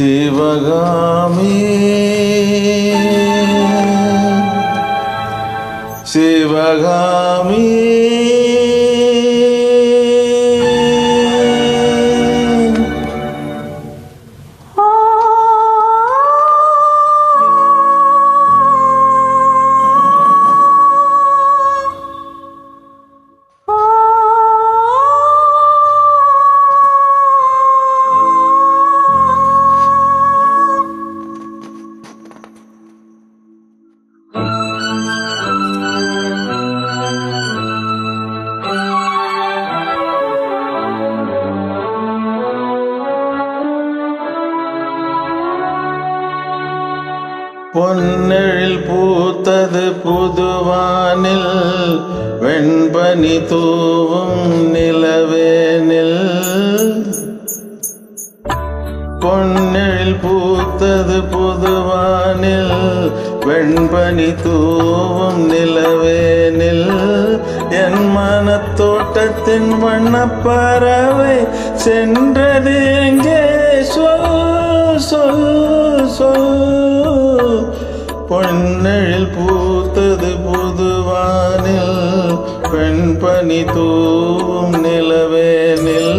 சிவகாமி சிவகாமி பொன்னெழில் பூத்தது புதுவானில் வெண்பனி தூவும் நிலவேனில் பொன்னெழில் பூத்தது புதுவானில் வெண்பனி தூவும் நிலவேனில் என் மனத்தோட்டத்தின் வண்ணப்பறவை சென்றது எங்கே சொல் சொல் சொல் பொன்னெழில் பூத்தது புதுவானில் வெண்பனி தூவும் நிலவேனில்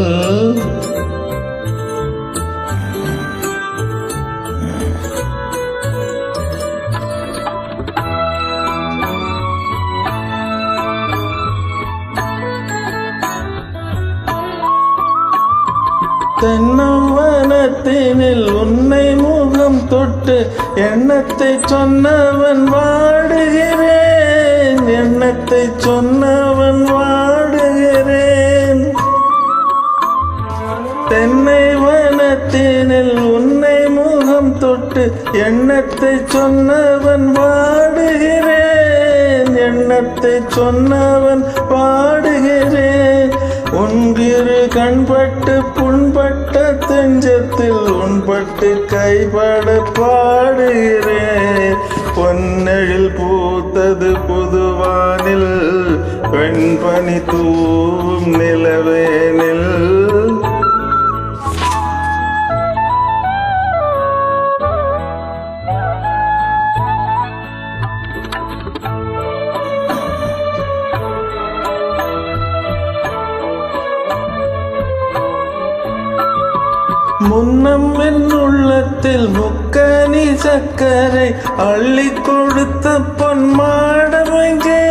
தென்னவனத்தினில் உன்னை முகம் தொட்டு எண்ணத்தை சொன்னவன் வாடுகிறேன் எண்ணத்தை சொன்னவன் வாடுகிறேன் தென்னை வனத்தினில் உன்னை முகம் தொட்டு எண்ணத்தை சொன்னவன் வாடுகிறேன் எண்ணத்தை சொன்னவன் பாடுகிறேன் உன்கிரு கண்பட்டு புண்பட்ட தெஞ்சத்தில் உன்பட்டு கைப்பட பாடுகிறேன் பொன்னெழில் பூத்தது புதுவானில் வெண்பனி தூவும் நிலவேனில் முன்னம் என் உள்ளத்தில் முக்கனி சக்கரை அள்ளி கொடுத்த பொன்மாடமெங்கே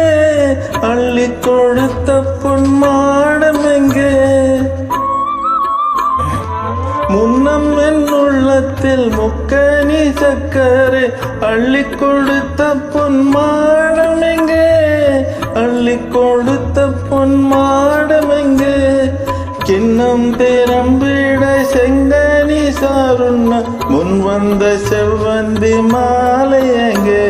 அள்ளி கொடுத்த பொன்மாடமெங்கே முன்னம் என் உள்ளத்தில் முக்கனி சக்கரை அள்ளி கொடுத்த பொன்மாடமெங்கே அள்ளி கொடுத்த பொன்மாடமெங்கே கிண்ணம் திறம்பிட செங்கனி சாருண்ண முன் வந்த செவ்வந்தி மாலை எங்கே